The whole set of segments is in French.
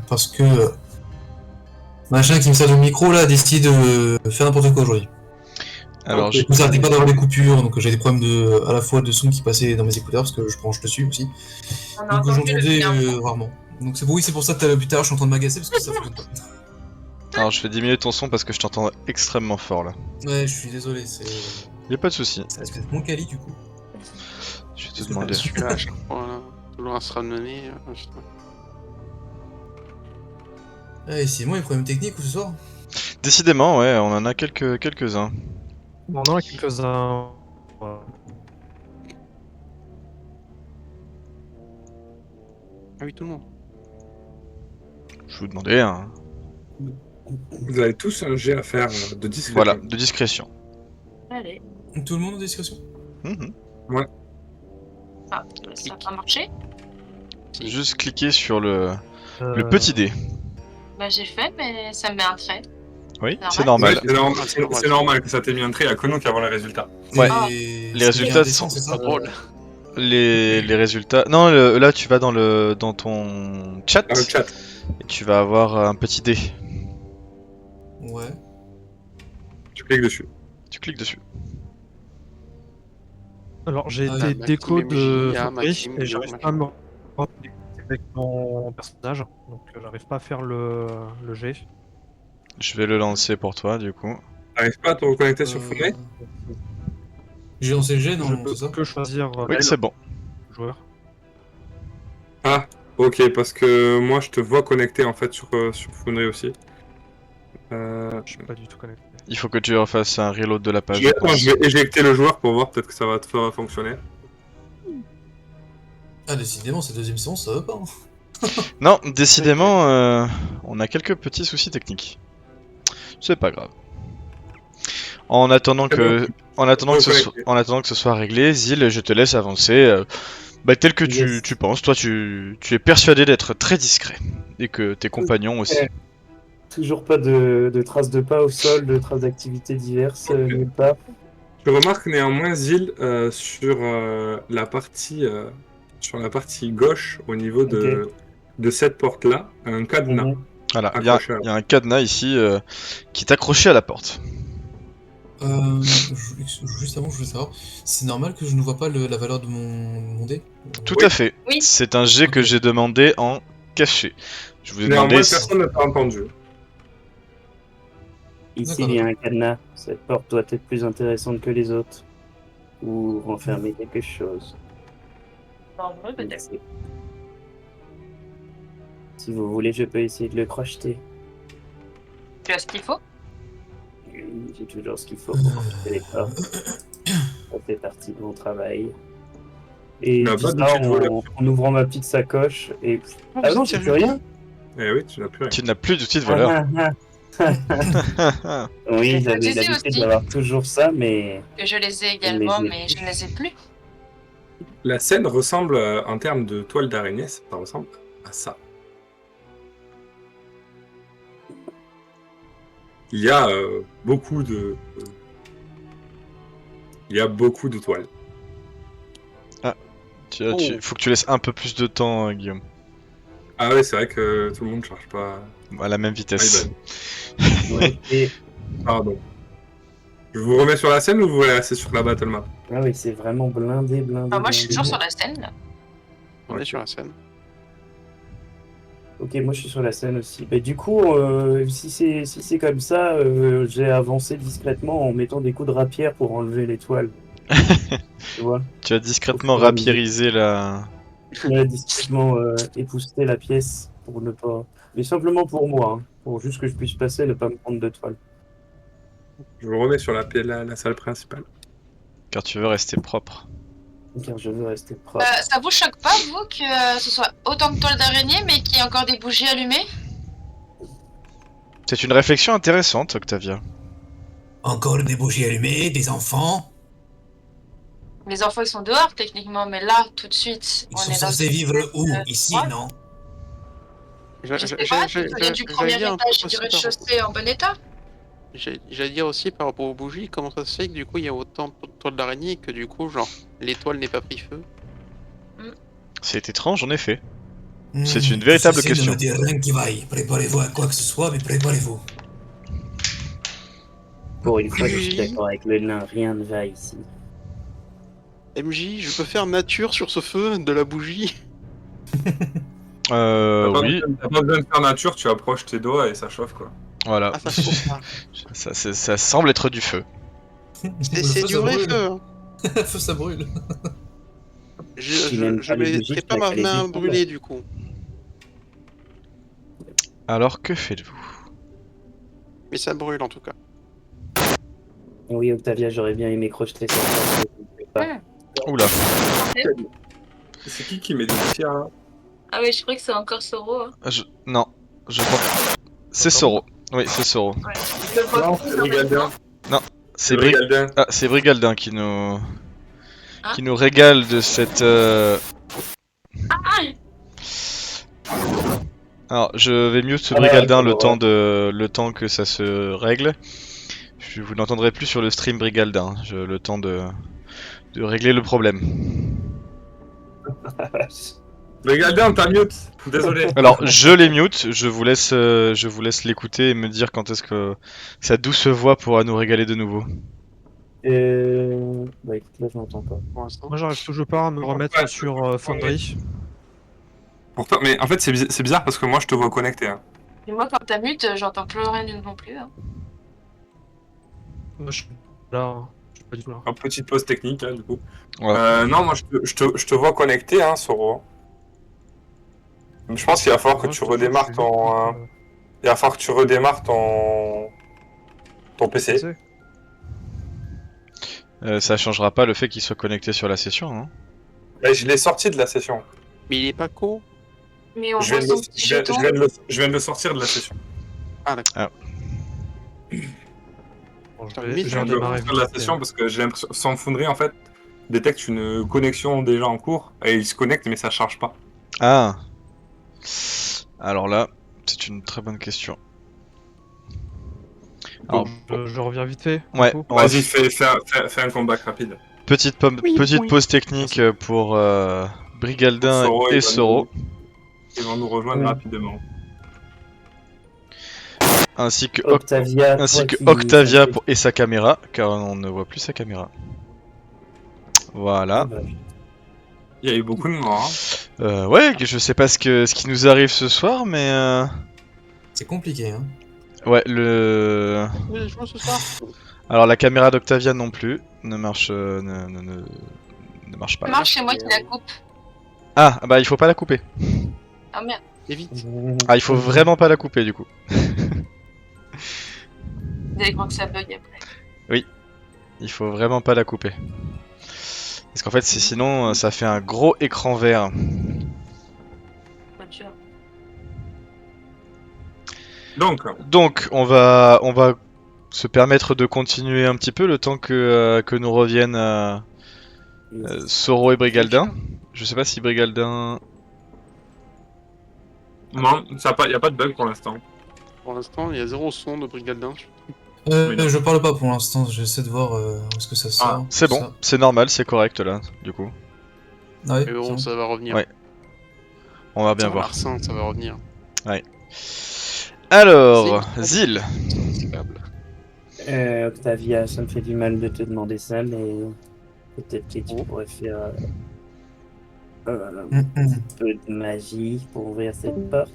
parce que machin qui me sert de micro là décide de faire n'importe quoi aujourd'hui. Alors, Du coup, ça n'arrêtait pas d'avoir des coupures, donc j'ai des problèmes à la fois de son qui passait dans mes écouteurs parce que je branche dessus aussi. Donc j'entendais rarement. Donc c'est pour ça que depuis tout à l'heure je suis en train de m'agacer parce que ça fonctionne pas. Alors je vais diminuer ton son parce que je t'entends extrêmement fort là. Ouais, je suis désolé, c'est. Y'a pas de soucis. Ça risque d'être moins quali du coup. Je vais te demander. Celui-là à chaque fois, là, toujours à se ramener. Et c'est moi les problèmes techniques ou ce soir? Décidément, ouais, on en a quelques-uns. On en a quelques-uns. Voilà. Ah oui, tout le monde. Je vous demandais, hein. Vous avez tous un jet à faire de discrétion. Voilà, de discrétion. Allez. Tout le monde en discrétion? Mhm. Ah, ça a pas marché? Juste cliquer sur le petit dé. Bah j'ai fait, mais ça me met un trait. Oui, Normal. c'est normal. C'est normal que ça t'ait mis un trait, il y a que nous qui avons les résultats. Ouais. Ah. Les résultats sont c'est ça? Pas drôle. Les résultats. Non, là tu vas dans ton chat Dans le chat. et tu vas avoir un petit dé. Ouais. Tu cliques dessus. Tu cliques dessus. Alors j'ai Ah, été Maxime déco et de Mujiya, Fabrice Maxime, et j'arrive Guillaume, pas à me reconnecter avec mon personnage, donc j'arrive pas à faire le jet. Je vais le lancer pour toi du coup. T'arrives pas à te reconnecter sur Fabrice? J'ai lancé le jet, Je non, peux c'est ça? que choisir Oui, c'est bon. le joueur. Ah, ok, parce que moi je te vois connecté en fait sur Foundry aussi. Je suis pas du tout connecté. Il faut que tu refasses un reload de la page. Je vais éjecter le joueur pour voir, peut-être que ça va te faire fonctionner. Ah, décidément, cette deuxième séance, ça va pas. Hein. Non, décidément, on a quelques petits soucis techniques. C'est pas grave. En attendant que ce soit réglé, Zil, je te laisse avancer. Tel que Yes. tu penses. Toi, tu es persuadé d'être très discret. Et que tes compagnons aussi. Toujours pas de traces de pas au sol, de traces d'activités diverses, nulle part. Je remarque néanmoins Zil sur la partie gauche au niveau de cette porte-là, un cadenas. Mhm. Voilà, il y a un cadenas ici qui est accroché à la porte. Juste avant, je voulais savoir, c'est normal que je ne vois pas la valeur de mon dé? Tout Oui. à fait. Oui. C'est un jet que j'ai demandé en caché. Je vous ai Néanmoins, demandé si... personne n'a pas entendu. Ici, D'accord, il y a un cadenas. Cette porte doit être plus intéressante que les autres. Ou renfermer quelque chose. En vrai, Je ne peut-être. sais. Si vous voulez, je peux essayer de le crocheter. Tu as ce qu'il faut? J'ai toujours ce qu'il faut pour crocheter les portes. Ça fait partie de mon travail. Et Tu n'as je dis pas ça d'outil de voleur. en ouvrant ma petite sacoche. Et... Ah non, j'ai plus rien. Eh oui, tu n'as plus rien. Tu n'as plus d'outil de voleur. Oui, Je j'avais disais l'habitude aussi. d'avoir toujours ça, mais Que je les ai également, ai mais je ne les ai plus. La scène ressemble, en termes de toile d'araignée, ça ressemble à ça. Il y a beaucoup de... Il y a beaucoup de toiles. Faut que tu laisses un peu plus de temps, Guillaume. Ah oui, c'est vrai que tout le monde ne charge pas... À la même vitesse. ouais, et... Pardon. Je vous remets sur la scène ou vous voulez rester sur la battle map? Ah oui, c'est vraiment blindé. Enfin, moi, je suis blindé. toujours sur la scène, là. On est sur la scène. Ok, moi je suis sur la scène aussi. Mais du coup, si c'est comme ça, j'ai avancé discrètement en mettant des coups de rapière pour enlever l'étoile. Tu vois? Tu as discrètement Faut que- rapiérisé la... Ouais, discrètement épousseter la pièce pour ne pas. Mais simplement pour moi, hein, pour juste que je puisse passer et ne pas me prendre de toile. Je vous remets sur la salle principale. Car tu veux rester propre. Car je veux rester propre. Ça vous choque pas, vous, que ce soit autant de toiles d'araignée, mais qu'il y ait encore des bougies allumées? C'est une réflexion intéressante, Octavia. Encore des bougies allumées, des enfants. Les enfants, ils sont dehors, techniquement, mais là, tout de suite, Ils on sont est dans censés une vivre pièce, où? Ici, ouais. non? Je sais pas, tu viens du premier étage et du rez-de-chaussée en bon état? J'allais dire aussi par rapport aux bougies, comment ça se fait que du coup il y a autant de toiles d'araignée que du coup genre l'étoile n'est pas pris feu? C'est étrange en effet. C'est une véritable Ceci question. Ne me dit rien qui vaille. Préparez-vous à quoi que ce soit, mais préparez-vous. Pour une fois, je suis d'accord avec le nain, rien ne va ici. MJ, je peux faire nature sur ce feu de la bougie? Oui, T'as pas besoin de faire nature, tu approches tes doigts et ça chauffe quoi. voilà. Ah, ça chauffe pas. Ça semble être du feu. C'est du vrai feu. Hein. Feu, ça brûle. Je mettrai pas ma main brûlée du coup. Alors que faites-vous? Mais ça brûle en tout cas. Oui, Octavia, j'aurais bien aimé crocheter ça. Oula. C'est qui met des tirs là? Ah oui, je crois que c'est encore Soro. Hein. Non, je crois. C'est Soro. Oui, c'est Soro. Ouais. Je le vois Non, plus, c'est en fait. Brigaldin. C'est Brigaldin. Ah, c'est Brigaldin qui nous Hein qui nous régale de cette. Alors, je vais mute ce Brigaldin le temps que ça se règle. Vous n'entendrez plus sur le stream Brigaldin. Le temps de régler le problème. Brigaldin, t'as mute. Désolé. Alors, je les mute. Je vous laisse l'écouter et me dire quand est-ce que sa douce voix pourra nous régaler de nouveau. Bah écoute, là je m'entends pas. Pour l'instant. Moi, j'arrive toujours pas à me remettre sur Foundry. Pourtant, mais en fait, c'est bizarre parce que moi je te vois connecté. Hein. Et moi, quand t'as mute, j'entends plus rien non plus. Hein. Moi, je suis là. Je suis pas du tout là. En petite pause technique, là, du coup. Ouais. Non, moi je te vois connecté, hein, Soro. Je pense qu'il va falloir que Moi, tu je te redémarres jure, ton. Il va falloir que tu redémarres ton PC. Ça changera pas le fait qu'il soit connecté sur la session. Hein. Et je l'ai sorti de la session. Mais il est pas co. Mais on Je voit viens, son de, petit je, viens, jeton. je viens de le, je viens de le sortir de la session. Ah d'accord. Bon, Putain, je mais vais Je viens de le redémarrer sortir de la vite. session parce que j'ai l'impression sans Foundry en fait détecte une connexion déjà en cours et il se connecte mais ça charge pas. Ah. Alors là, c'est une très bonne question. Alors, Je reviens vite fait. du ouais, coup. on va Vas-y, fais un comeback rapide. petite pause technique pour Brigaldin Soro, et Soro, Ils vont nous rejoindre Oui. rapidement. ainsi que Octavia, Octavia et sa caméra, car on ne voit plus sa caméra. Voilà. Il y a eu beaucoup de morts. Hein. Ouais, je sais pas ce qui nous arrive ce soir, mais C'est compliqué, hein. ouais, le. Oui, je joue ce soir. Alors la caméra d'Octavia non plus ne marche ne marche pas. Ça marche, c'est moi qui la coupe. Ah bah il faut pas la couper. Ah merde. Et vite. Ah il faut vraiment pas la couper du coup. Vous allez croire que ça bug après. Il faut vraiment pas la couper. Parce qu'en fait sinon ça fait un gros écran vert. Pas sûr. Donc on va se permettre de continuer un petit peu le temps que nous reviennent Soro et Brigaldin. Je sais pas si Brigaldin. Non, il n'y a pas de bug pour l'instant. Pour l'instant, il y a zéro son de Brigaldin. Oui, non. Je parle pas pour l'instant, j'essaie de voir où est-ce que ça sort. C'est bon, Ça. c'est normal, c'est correct là, du coup. Ah oui, Mais bon, c'est ça va revenir. Ouais. On va bien Ça, voir. Larsin, ça va revenir. Alors, Zil. C'est câble. Octavia, ça me fait du mal de te demander ça, mais peut-être que tu pourrais faire un peu de magie pour ouvrir cette porte.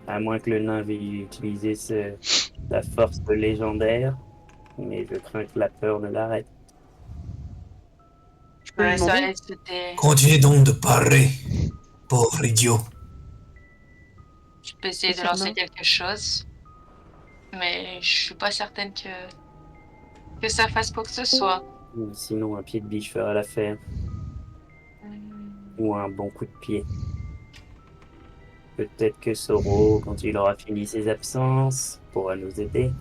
À moins que le nain veuille utiliser sa force légendaire, mais je crains que la peur ne l'arrête. Je peux lui Ouais, ça demander. allait, c'était. Continuez donc de parler, pauvre idiot. Je peux essayer de C'est lancer bien. quelque chose. Mais je suis pas certaine que ça fasse quoi que ce soit. Sinon, un pied de biche fera l'affaire, ou un bon coup de pied. Peut-être que Soro, quand il aura fini ses absences, pourra nous aider.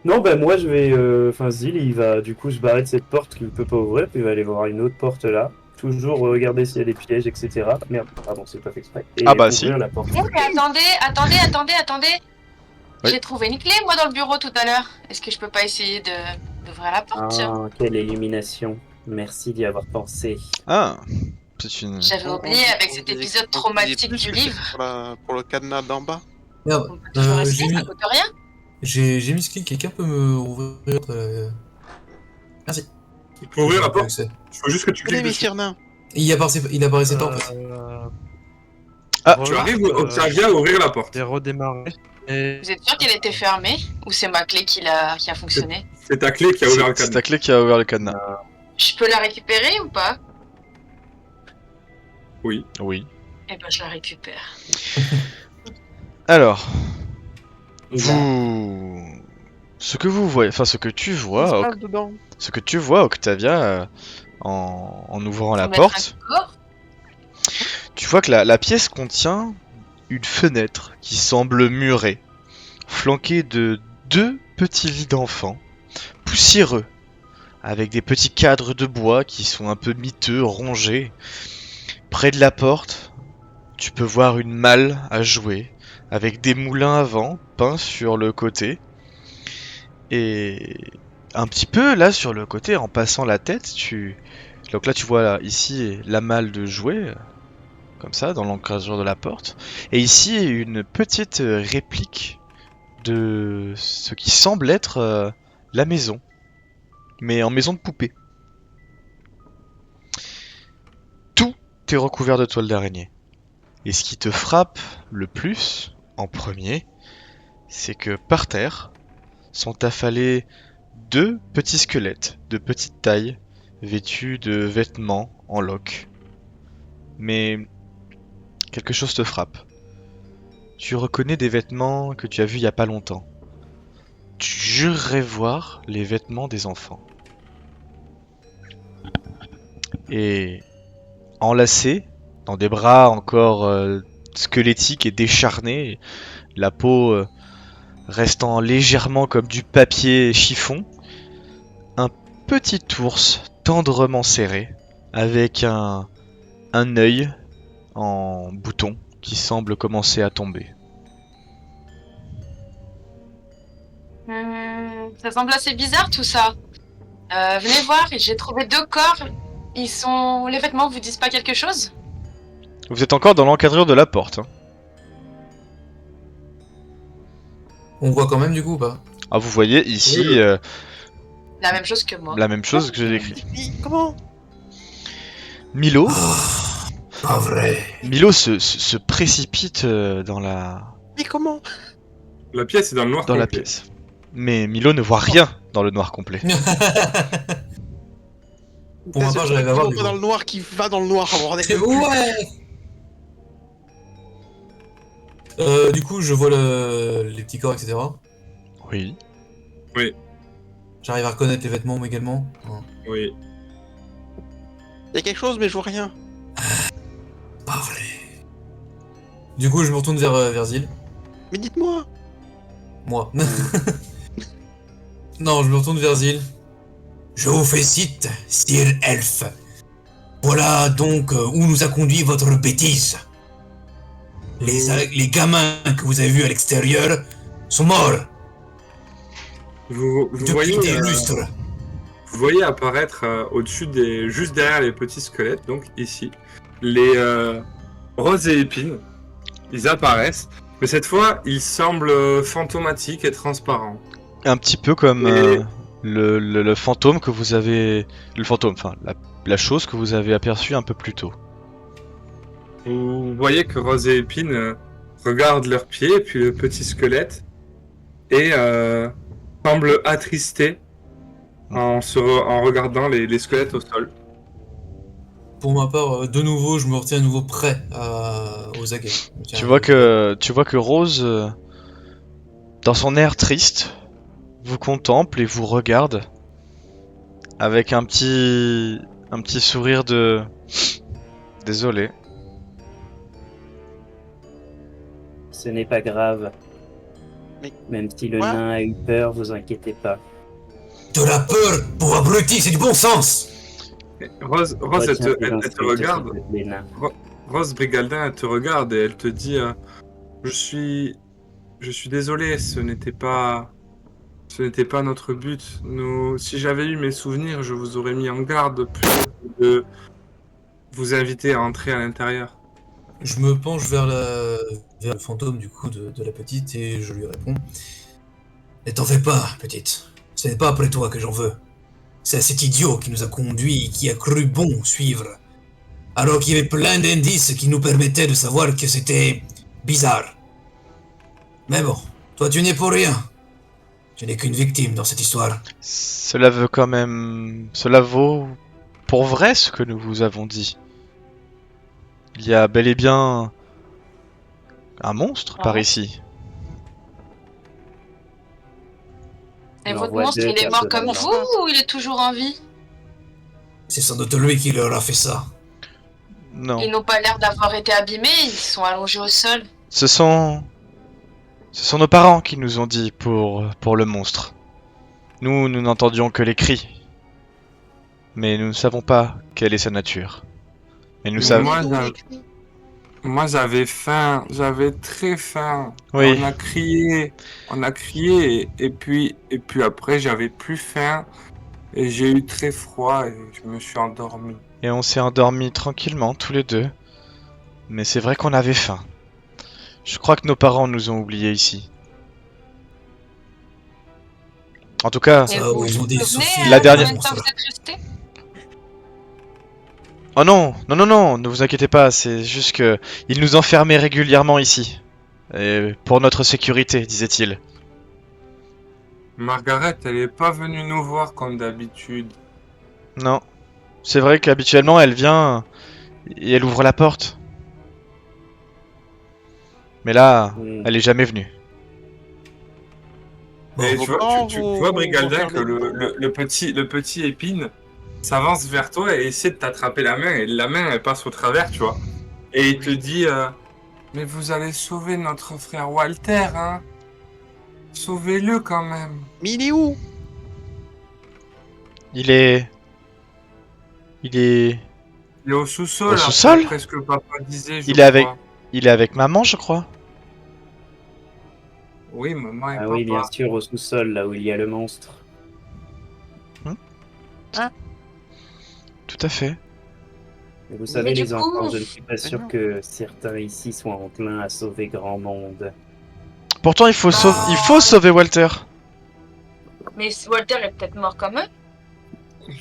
Non, ben moi je vais. Enfin, Zil, il va du coup se barrer de cette porte qu'il ne peut pas ouvrir, puis il va aller voir une autre porte là. Toujours regarder s'il y a des pièges, etc. Merde, pardon, c'est pas fait exprès. Et Ah bah, ouvrir si. la porte. Oh, mais attendez. Oui. J'ai trouvé une clé, moi, dans le bureau tout à l'heure. Est-ce que je peux pas essayer d'ouvrir la porte, tiens? Ah, quelle illumination. Merci d'y avoir pensé. Ah, c'est une... J'avais oublié avec cet épisode traumatique du livre. Pour le cadenas d'en bas. Merde, On peut toujours essayer, j'ai ça mis, coûte rien. j'ai mis ce clic, quelqu'un peut me ouvrir Merci. Pour ouvrir la J'ai pas porte, accès. il faut juste que tu Allez, cliques dessus. messieurs nains. Il apparaissait pas en fait. Ah, Tu arrives Octavia à ouvrir la porte. J'ai redémarré. Et... Vous êtes sûr qu'elle était fermée ou c'est ma clé qui a fonctionné? C'est ta clé qui a ouvert le c'est cadenas. ta clé qui a ouvert le cadenas. Je peux la récupérer ou pas? Oui. Oui. Eh ben je la récupère. Alors, Et là, vous... Ce que vous voyez, enfin ce que tu vois, Qu'est-ce qui se passe dedans? ce que tu vois, Octavia, en ouvrant la Faut mettre un porte, corps. tu vois que la pièce contient une fenêtre qui semble murée, flanquée de 2 petits lits d'enfants, poussiéreux, avec des petits cadres de bois qui sont un peu miteux, rongés. Près de la porte, tu peux voir une malle à jouer, avec des moulins à vent peints sur le côté. Et un petit peu là sur le côté, en passant la tête, donc là tu vois là, ici la malle de jouer, comme ça, dans l'encrasure de la porte. Et ici une petite réplique de ce qui semble être la maison, mais en maison de poupée. Tout est recouvert de toile d'araignée. Et ce qui te frappe le plus, en premier, c'est que par terre sont affalés 2 petits squelettes de petite taille, vêtus de vêtements en loques. Mais quelque chose te frappe. Tu reconnais des vêtements que tu as vus il y a pas longtemps. Tu jurerais voir les vêtements des enfants. Et enlacés, dans des bras encore squelettiques et décharnés, la peau restant légèrement comme du papier chiffon, un petit ours tendrement serré, avec un œil en bouton qui semble commencer à tomber. Ça semble assez bizarre tout ça. Venez voir, j'ai trouvé 2 corps. Les vêtements vous disent pas quelque chose? Vous êtes encore dans l'encadrure de la porte. Hein. On voit quand même du coup ou pas? Ah, vous voyez ici Oui. La même chose que moi. la même chose que j'ai décrit. Comment? Milo, Pas vrai. Milo se précipite dans la Mais comment? La pièce est dans le noir la complet. pièce. Mais Milo ne voit rien dans le noir complet. Pour ma part, j'arrive à voir Pas du dans coup. le noir qui va dans le noir, bordel. Ouais. Du coup, je vois les petits corps, etc. Oui. J'arrive à reconnaître les vêtements également. Ouais. Oui. Il y a quelque chose, mais je vois rien. Pas vrai. Du coup, je me retourne vers Zil. Mais dites-moi. Moi. Non, je me retourne vers Zil. Je vous félicite, Sir Elf. Voilà donc où nous a conduit votre bêtise. Les gamins que vous avez vus à l'extérieur sont morts Vous depuis voyez, des lustres. vous voyez apparaître au-dessus juste derrière les petits squelettes, donc ici, les roses et épines. Ils apparaissent, mais cette fois, ils semblent fantomatiques et transparents. Un petit peu comme Et- le fantôme que vous avez... Le fantôme, enfin, la chose que vous avez aperçue un peu plus tôt. Vous voyez que Rose et Épine regardent leurs pieds, puis le petit squelette, et semblent attristés en regardant les squelettes au sol. Pour ma part, de nouveau, je me retiens à nouveau prêt aux aguets. Tu vois que Rose, dans son air triste, vous contemple et vous regarde avec un petit sourire de... Désolé. ce n'est pas grave. Mais- Même si le Quoi nain a eu peur, vous inquiétez pas. De la peur, pour abruti, c'est du bon sens. Rose, Retiens elle tes te instincts, regarde. les nains. Rose Brigaldin, elle te regarde et elle te dit je suis désolé, ce n'était pas Ce n'était pas notre but. Si j'avais eu mes souvenirs, je vous aurais mis en garde plutôt que de vous inviter à entrer à l'intérieur. Je me penche vers le fantôme du coup de la petite et je lui réponds. Ne t'en fais pas, petite. Ce n'est pas après toi que j'en veux. C'est cet idiot qui nous a conduits et qui a cru bon suivre. Alors qu'il y avait plein d'indices qui nous permettaient de savoir que c'était bizarre. Mais bon, toi tu n'es pour rien. Tu n'es qu'une victime dans cette histoire. Cela veut quand même... Cela vaut pour vrai ce que nous vous avons dit. Il y a bel et bien un monstre par ici. Et On votre envoie monstre, deux il est mort comme personnages. vous ou il est toujours en vie? C'est sans doute lui qui leur a fait ça. Non. Ils n'ont pas l'air d'avoir été abîmés, ils sont allongés au sol. Ce sont nos parents qui nous ont dit pour le monstre. Nous n'entendions que les cris. Mais nous ne savons pas quelle est sa nature. Mais nous savons... Moi, j'avais faim, j'avais très faim. Oui. On a crié, et puis après, j'avais plus faim, et j'ai eu très froid, et je me suis endormi. Et on s'est endormis tranquillement, tous les deux. Mais c'est vrai qu'on avait faim. Je crois que nos parents nous ont oubliés ici. En tout cas... Et Ça, vous ils ont dit, vous souvenez, Sophie, la dernière- combien de temps vous êtes restés? Oh non, non, non, non, ne vous inquiétez pas, c'est juste que ils nous enfermaient régulièrement ici. Et pour notre sécurité, disait-il. Margaret, elle est pas venue nous voir comme d'habitude. Non. C'est vrai qu'habituellement, elle vient et elle ouvre la porte. Mais là, elle est jamais venue. Et Bon, tu vois, non, tu vous- vois vous Brigaldin, que fermez. le petit épine s'avance vers toi et essaie de t'attraper la main, et la main, elle passe au travers, tu vois. Et il te dit, mais vous allez sauver notre frère Walter, hein. Sauvez-le quand même. Mais il est où? Il est... Il est au sous-sol, Au sous-sol après ce que papa disait, je Il est avec- crois. Il est avec maman, je crois. Oui, maman et Ah papa. oui, bien sûr, au sous-sol, là où il y a le monstre. Tout à fait. Et vous savez, du les coup, enfants, je ne suis pas sûr non. que certains ici soient enclins à sauver grand monde. Pourtant, il faut sauver Walter. Mais Walter est peut-être mort comme eux.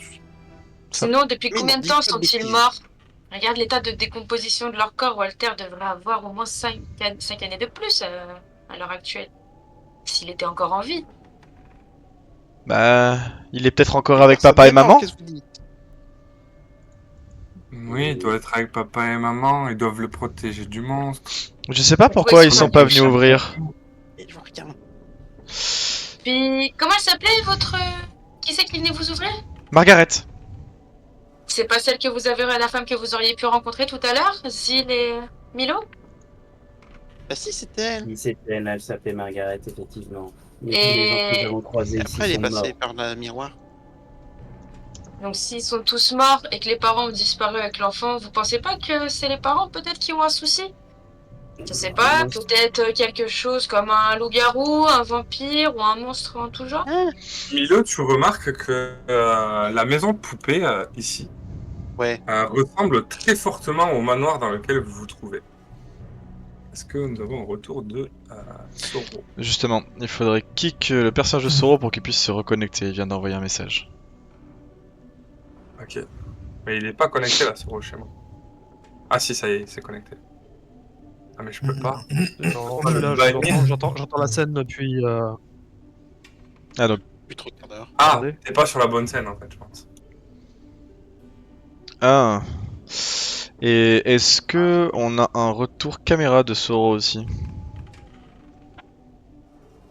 Sinon, depuis Mais combien non, de temps dis pas de sont-ils bêtises. morts? Regarde l'état de décomposition de leur corps. Walter devrait avoir au moins 5 années de plus à l'heure actuelle. S'il était encore en vie. Bah, il est peut-être encore avec Personne papa et n'est mort, maman. qu'est-ce que vous dites? Oui, il doit être avec papa et maman, ils doivent le protéger du monstre. Je sais pas pourquoi Ouais, ils c'est sont un pas vieux venus chat. ouvrir. Et je vois rien. Puis, comment elle s'appelait votre... Qui c'est qui venait vous ouvrir? Margaret. C'est pas celle que vous avez... La femme que vous auriez pu rencontrer tout à l'heure? Zil et Milo? Bah si, c'était elle. Oui, c'est elle, elle s'appelait Margaret, effectivement. Mais Et- tous les gens que nous avons croisés Et ici après, elle est sont passée morts. par la miroir. Donc s'ils sont tous morts et que les parents ont disparu avec l'enfant, vous pensez pas que c'est les parents peut-être qui ont un souci? Je sais pas, Moi, peut-être quelque chose comme un loup-garou, un vampire ou un monstre en tout genre? Milo, tu remarques que la maison de poupée, ici, Ouais. ressemble très fortement au manoir dans lequel vous vous trouvez. Est-ce que nous avons un retour de Soro? Justement, il faudrait kick le personnage de Soro pour qu'il puisse se reconnecter. Il vient d'envoyer un message. Ok. Mais il n'est pas connecté là, Soro, chez moi. Ah si, ça y est, c'est connecté. Ah mais je peux pas. Non, Oh, le là, bagne. j'entends la scène depuis. Ah donc, Plus trop de quart d'heure. Ah, Attendez. t'es pas sur la bonne scène en fait, je pense. ah. Et est-ce que on a un retour caméra de Soro aussi?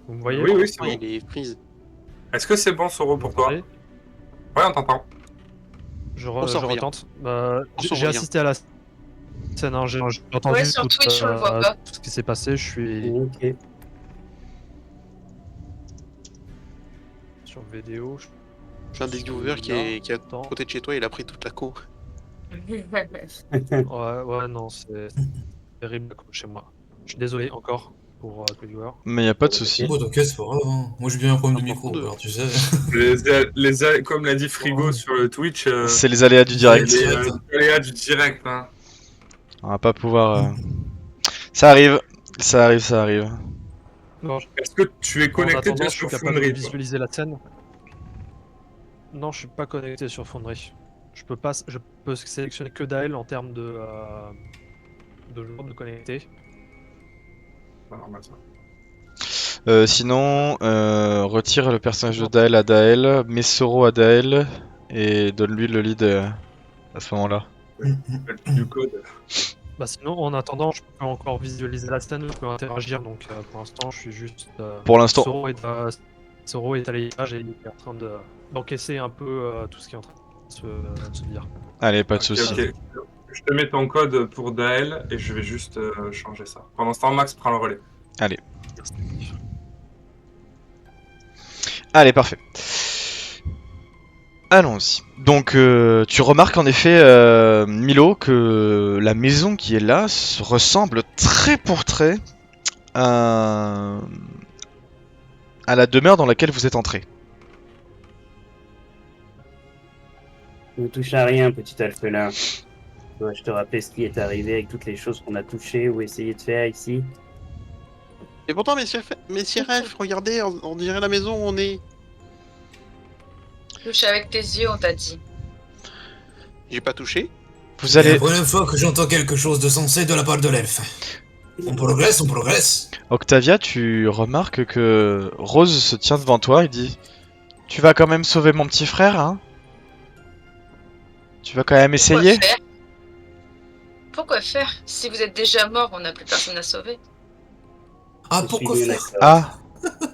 Vous me voyez? Oui, oui, c'est Oh, bon. il est freeze. Est-ce que c'est bon, Soro, Vous pour toi? m'entendez? Ouais, on t'entend. Je On sent rien. retente. On sent J'ai rien. assisté à la scène, hein, j'ai entendu Ouais, sur tout, Twitch, on le voit pas. tout ce qui s'est passé. Je suis Ok. sur vidéo. J'ai un des viewers qui est à Attends. côté de chez toi, il a pris toute la cour. Ouais, non, c'est terrible chez moi. Je suis désolé encore. pour que viewer. Mais y a pas de souci. Oh, t'inquiète, c'est pas grave. Hein. Moi, j'ai bien un problème de Ah, micro, pour deux. alors tu sais. Comme l'a dit Frigo Oh. sur le Twitch, C'est les aléas du direct. Direct. les aléas du direct. Hein. On va pas pouvoir. Ça arrive, ça arrive, ça arrive. Non, Est-ce que tu es en connecté attendant, déjà je suis sur capable de Foundry toi visualiser la scène. Non, je suis pas connecté sur Foundry. Je peux sélectionner que Dael en termes de joueurs de connecté. Alors, maintenant. Sinon, retire le personnage de Dael à Dael, mets Soro à Dael et donne-lui le lead à ce moment-là. Du code. Bah sinon, en attendant, je peux encore visualiser la scène, je peux interagir, donc pour l'instant, je suis juste... Pour l'instant. Soro est à l'étage et il est en train d'encaisser un peu tout ce qui est en train de se dire. Allez, pas de Ok, soucis. ok. Je te mets ton code pour Dael et je vais juste changer ça. Pendant ce temps, Max prend le relais. Allez. Allez, parfait. Allons-y. Donc, tu remarques en effet, Milo, que la maison qui est là ressemble trait pour trait à la demeure dans laquelle vous êtes entré. Ne touche à rien, petit alphelin. Dois-je te rappeler ce qui est arrivé avec toutes les choses qu'on a touchées ou essayé de faire ici? Et pourtant, messieurs Ralph, regardez, on dirait la maison où on est. Touche avec tes yeux, on t'a dit. J'ai pas touché. Vous C'est la allez... première fois que j'entends quelque chose de sensé de la part de l'elfe. On progresse, on progresse. Octavia, tu remarques que Rose se tient devant toi et dit: Tu vas quand même sauver mon petit frère, hein? Tu vas quand même essayer? Pourquoi faire? Pourquoi faire? Si vous êtes déjà mort, on n'a plus personne à sauver. Ah, Je pourquoi suis bien faire? d'accord. Ah,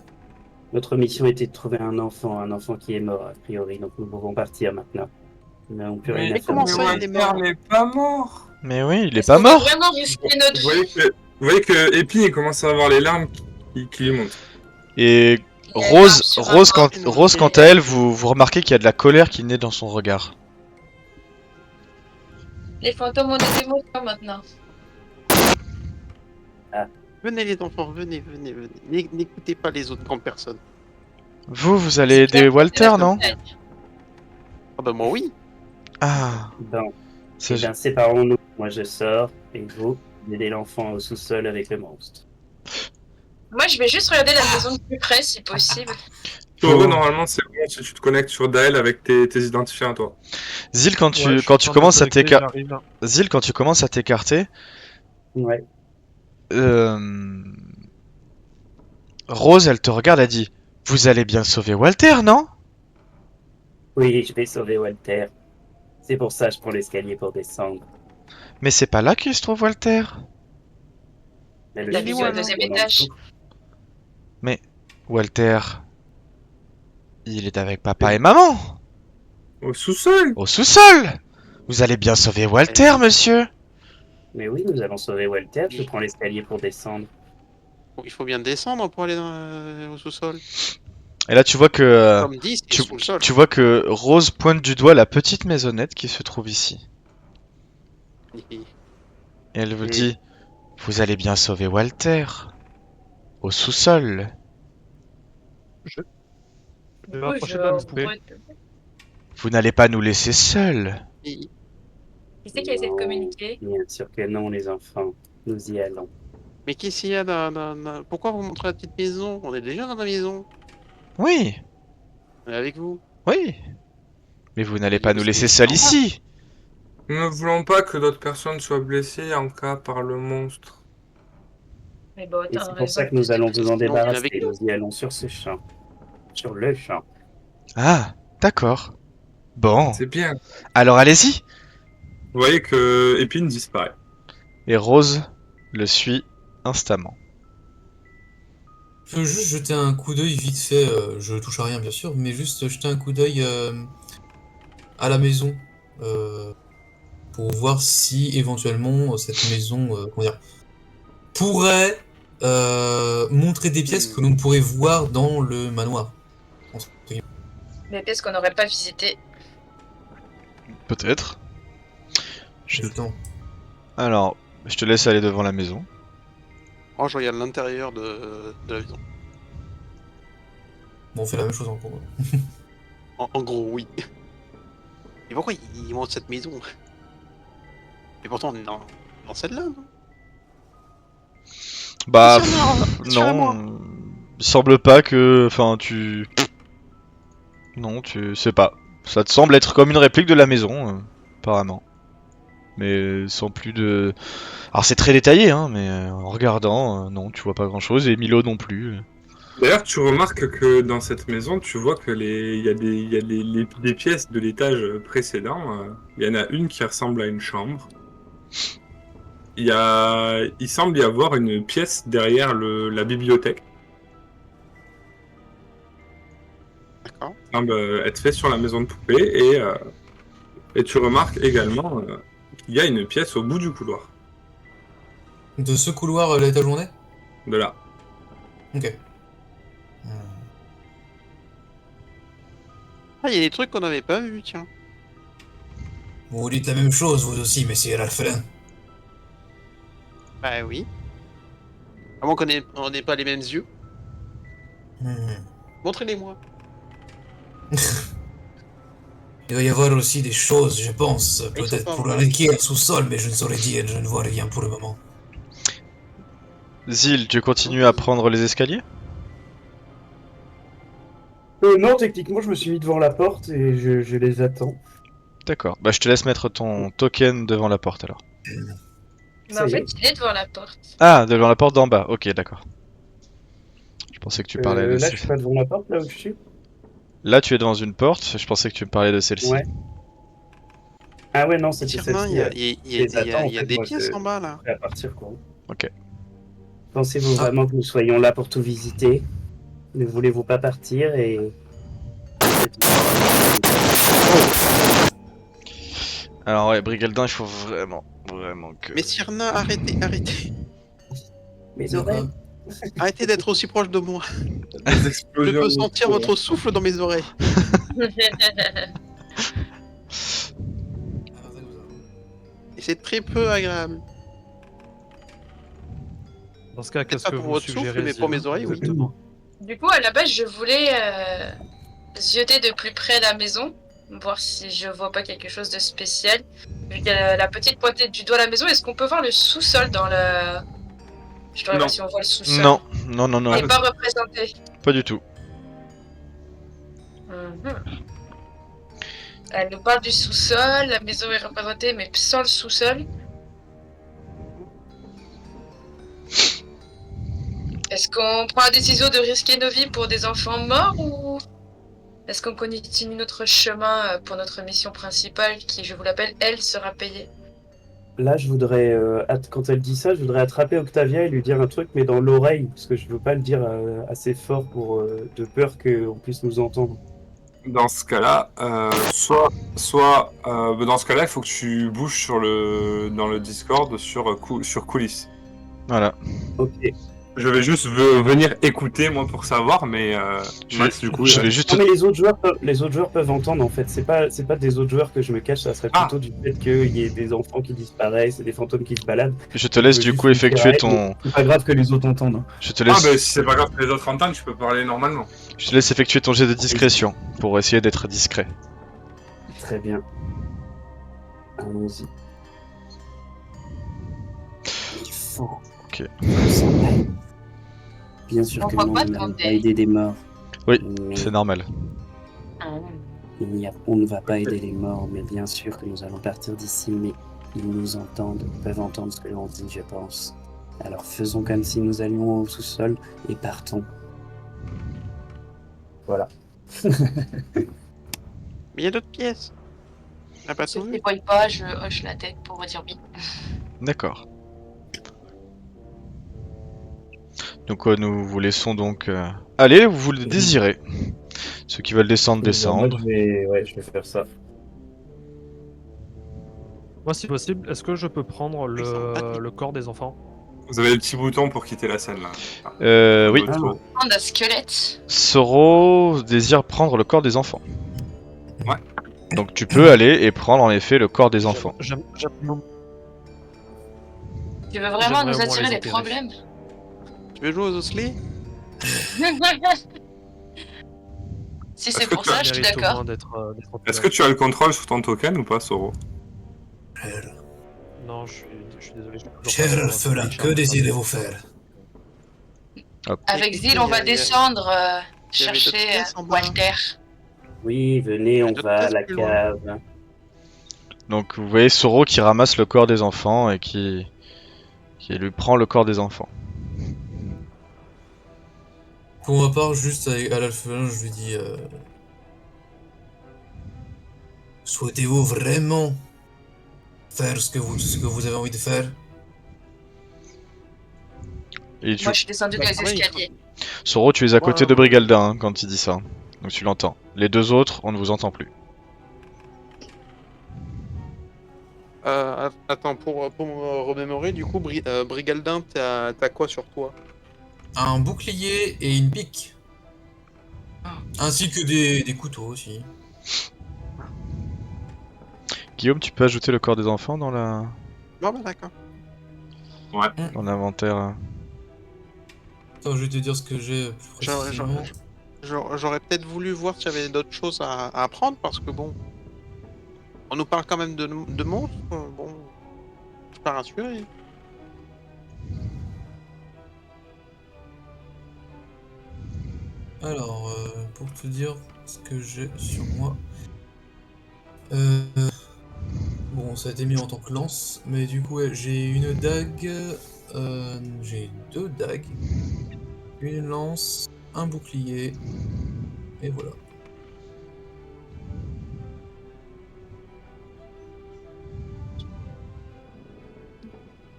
Notre mission était de trouver un enfant qui est mort, a priori, donc nous pouvons partir maintenant. Nous n'avons plus rien à Mais faire. comment de ça, ce il est monde. mort? n'est pas mort. mais oui, il est Est-ce pas qu'on va mort. vraiment risquer notre Vous vie? voyez que Epi il commence à avoir les larmes qui lui montent. Et Il y a Rose, une arme sur un Rose, bras. Rose, quant à elle, vous remarquez qu'il y a de la colère qui naît dans son regard. Les fantômes ont des émotions maintenant. Venez les enfants, venez. N'écoutez pas les autres grandes personnes. Vous allez aider Walter, non? Ah bah moi oui. Ah, Bon, c'est... eh bien, séparons-nous. Moi, je sors, et vous aidez l'enfant au sous-sol avec le monstre. Moi, je vais juste regarder la maison de plus près, si possible. Toro, normalement, c'est bon si tu te connectes sur Dael avec tes identifiants à toi. Zil, quand tu, Ouais, je suis quand en tu train de commences à connecter, t'écarter... j'arrive. Zil, quand tu commences à t'écarter, Ouais. Rose, elle te regarde, elle dit: Vous allez bien sauver Walter, non? Oui, je vais sauver Walter. C'est pour ça que je prends l'escalier pour descendre. Mais c'est pas là qu'il se trouve Walter. Mais le La sous-sol, vision au c'est deuxième vraiment étage. tout. Walter, il est avec papa et maman, Au sous-sol. au sous-sol. Vous allez bien sauver Walter, monsieur. Mais oui, nous allons sauver Walter. Je prends l'escalier pour descendre. Bon, il faut bien descendre pour aller au sous-sol. Et là, tu vois que... Comme dit, c'est sous-sol. Tu vois que Rose pointe du doigt la petite maisonnette qui se trouve ici. Et elle vous dit: Vous allez bien sauver Walter. Au sous-sol. Je vais m'approcher de la poupée. Vous n'allez pas nous laisser seuls. Et- Qui c'est qui a essayé de communiquer? Bien sûr que non, les enfants. Nous y allons. Mais qu'est-ce qu'il y a Pourquoi vous montrez la petite maison? On est déjà dans la maison. Oui, On est avec vous. oui. Mais vous n'allez pas nous laisser seuls ici. Nous ne voulons pas que d'autres personnes soient blessées en cas par le monstre. Mais bon, Et t'as c'est pour raison. ça que nous allons vous en Sinon, on vient débarrasser. avec nous. Nous y allons sur ce champ. Sur le champ. Ah, d'accord. Bon, C'est bien. alors allez-y. Vous voyez que Épine disparaît. Et Rose le suit instamment. Je veux juste jeter un coup d'œil vite fait, je touche à rien bien sûr, mais juste jeter un coup d'œil à la maison pour voir si éventuellement cette maison comment dire, pourrait montrer des pièces que l'on pourrait voir dans le manoir. Entre guillemets. Des pièces qu'on n'aurait pas visitées. Peut-être. J'ai le temps. Alors, je te laisse aller devant la maison. Moi, je regarde l'intérieur de la maison. Bon, on fait la même chose en gros. En gros, oui. Et pourquoi ils montent cette maison? Et pourtant, on est dans celle-là, non? Bah, Tiens-moi. non. Il semble pas que. Enfin, tu. Non, tu sais pas. Ça te semble être comme une réplique de la maison, apparemment. Mais sans plus de. Alors c'est très détaillé, hein, mais en regardant, non, tu vois pas grand chose, et Milo non plus. D'ailleurs, tu remarques que dans cette maison, tu vois que il y a des pièces de l'étage précédent. Il y en a une qui ressemble à une chambre. Il semble y avoir une pièce derrière la bibliothèque. D'accord. Il semble être fait sur la maison de poupée et tu remarques également qu'il y a une pièce au bout du couloir. De ce couloir, l'étage où on est? De là. Ok. Ah, il y a des trucs qu'on n'avait pas vus, tiens. Vous dites la même chose, vous aussi, messieurs Ralphelin. Bah oui. À moins on n'ait pas les mêmes yeux. Montrez-les-moi. Il doit y avoir aussi des choses, je pense, Ils sont peut-être pas pour vrais. l'indiquer au sous-sol, mais je ne saurais dire, je ne vois rien pour le moment. Zil, tu continues à prendre les escaliers? Non, techniquement, je me suis mis devant la porte et je les attends. D'accord, bah je te laisse mettre ton token devant la porte alors. Mais Ça en y fait, est. il est devant la porte. Ah, devant la porte d'en bas, ok, d'accord. Je pensais que tu parlais de Là, je celle-ci. suis pas devant la porte, là où je suis. Là, tu es devant une porte, je pensais que tu me parlais de celle-ci. Ouais. Ah ouais, non, c'était Effectivement, celle-ci. il les attends, en y a fait, des moi, pièces en bas, là. prêt à partir, quoi. Ok. Pensez-vous Ah. vraiment que nous soyons là pour tout visiter? Ne voulez-vous pas partir et... Alors ouais, Brigaldin, il faut vraiment que... Mais Cyrna, arrêtez. Mes oreilles. Arrêtez d'être aussi proche de moi. Des Je explosions peux de sentir feu, votre souffle dans mes oreilles. Et c'est très peu agréable. Dans ce cas, Peut-être qu'est-ce pas que pour vous votre suggérez, souffle, mais pour Zil, mes oreilles, oui. exactement? Du coup, à la base, je voulais zioter de plus près la maison, voir si je vois pas quelque chose de spécial. Vu qu'il y a la petite pointée du doigt à la maison, est-ce qu'on peut voir le sous-sol dans le... Je devrais Non. voir si on voit le sous-sol. Non, non, non, non, Il n'est pas représenté. pas du tout. Mhm. Elle nous parle du sous-sol, la maison est représentée, mais sans le sous-sol. Est-ce qu'on prend la décision de risquer nos vies pour des enfants morts ou est-ce qu'on continue notre chemin pour notre mission principale qui, je vous l'appelle, elle sera payée? Là, je voudrais, quand elle dit ça, je voudrais attraper Octavia et lui dire un truc, mais dans l'oreille, parce que je veux pas le dire assez fort pour de peur qu'on puisse nous entendre. Dans ce cas-là, dans ce cas-là, il faut que tu bouges dans le Discord sur coulisses. Voilà. Ok. Je vais juste venir écouter moi pour savoir, mais Max du coup. Je vais juste... Non, mais les autres joueurs peuvent entendre en fait. C'est pas des autres joueurs que je me cache. Ça serait plutôt du fait qu'il y ait des enfants qui disparaissent et des fantômes qui se baladent. Je te laisse du coup effectuer ton... C'est pas grave que les autres entendent. Je te Ah laisse... bah si c'est pas grave que les autres entendent, tu peux parler normalement. Je te laisse effectuer ton jet de discrétion pour essayer d'être discret. Très bien. Allons-y. Il faut. Ok. Bien sûr On que voit non, pas nous ton n'allons pas dé. aider des morts. Oui, Mais c'est normal. on ne va pas aider les morts, mais bien sûr que nous allons partir d'ici, mais ils nous entendent, peuvent entendre ce que l'on dit, je pense. Alors faisons comme si nous allions au sous-sol et partons. Voilà. Mais il y a d'autres pièces. Ah, pas Si tout. je ne débrouille pas, je hoche la tête pour dire oui. D'accord. Donc nous vous laissons donc... Allez, vous le désirez. Ceux qui veulent descendre, descendre. je vais faire ça. Moi, si possible, est-ce que je peux prendre Ils sont pas le corps des enfants? Vous avez le petit bouton pour quitter la scène là. Oui. Votre tour. Prendre un squelette. Soro désire prendre le corps des enfants. Ouais. Donc tu peux aller et prendre en effet le corps des enfants. J'aime- Tu veux vraiment J'aimerais nous au moins attirer les des opérer. problèmes? Tu veux jouer aux osselets? Si Est-ce c'est que pour tu ça, as- je suis Mérite au d'accord. moins d'être en Est-ce que tu as le contrôle sur ton token ou pas, Soro? Cher, Non, je suis désolé. j'ai toujours pas cher sur- orphelin, sur- que désirez-vous faire? Avec Écoutez, Zil, on va y a- descendre il y avait chercher d'autres pièces en bas. Walter. Oui, venez, on D'autres va à pièces la plus loin. cave. Donc vous voyez Soro qui ramasse le corps des enfants et qui lui prend le corps des enfants. Pour ma part, juste à l'alphelin, je lui dis souhaitez-vous vraiment faire ce que vous avez envie de faire? Et tu... Moi, je suis descendu Bah, des quand même, il faut- escaliers. Soro, tu es à côté Ouais, de ouais. Brigaldin hein, quand il dit ça. Donc tu l'entends. Les deux autres, on ne vous entend plus. Attends, pour me remémorer, du coup, Brigaldin, t'as quoi sur toi? Un bouclier et une pique. Ainsi que des couteaux aussi. Guillaume, tu peux ajouter le corps des enfants dans Bon, bah d'accord. dans l'inventaire. Attends, je vais te dire ce que j'ai plus J'aurais- précisément. J'aurais peut-être voulu voir s'il y avait d'autres choses à apprendre, parce que bon... On nous parle quand même de monstres, bon... Je suis pas rassuré. Alors, pour te dire ce que j'ai sur moi. Euh, bon, ça a été mis en tant que lance, mais du coup, ouais, j'ai une dague. J'ai deux dagues. Une lance, un bouclier. Et voilà.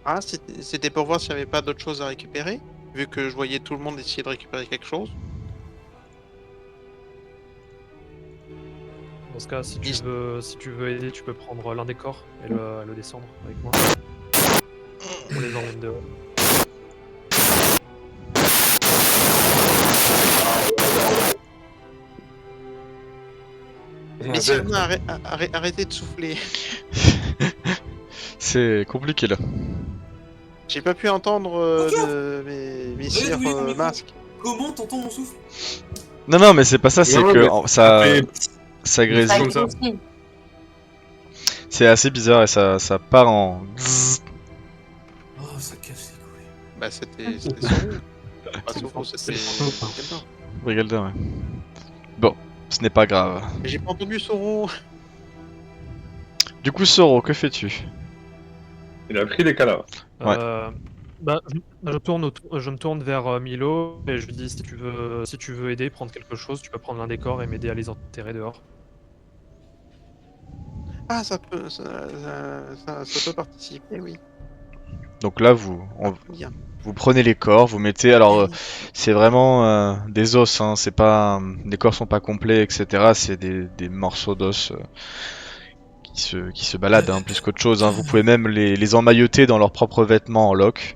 Ah, c'était pour voir s'il n'y avait pas d'autres choses à récupérer, vu que je voyais tout le monde essayer de récupérer quelque chose. Dans ce cas, si tu veux aider, tu peux prendre l'un des corps et le descendre avec moi. On les emmène dehors. Mais Sirna, arrêtez de souffler. C'est compliqué là. J'ai pas pu entendre mes cires oui, oui, oui. masques. Comment t'entends mon souffle? Non, mais c'est pas ça, c'est Non, que mais ça fait- ça grésille. comme ça. C'est assez bizarre et ça part en bzzz. Oh, ça casse les couilles. Bah c'était Soro. Pas Soro, c'était quelqu'un. Brigaldin, ouais. Bon, ce n'est pas grave. Mais j'ai pas entendu Soro. Du coup, Soro, que fais-tu? Il a pris des cadavres. Ouais. Je me tourne vers Milo et je lui dis si tu veux aider, prendre quelque chose, tu peux prendre l'un des corps et m'aider à les enterrer dehors. Ah, ça peut participer, oui. Donc là, Bien. vous prenez les corps, vous mettez. Alors, c'est vraiment des os, hein, c'est pas. Les corps sont pas complets, etc. C'est des morceaux d'os qui se baladent, hein, plus qu'autre chose. Hein. Vous pouvez même les emmailloter dans leurs propres vêtements en loques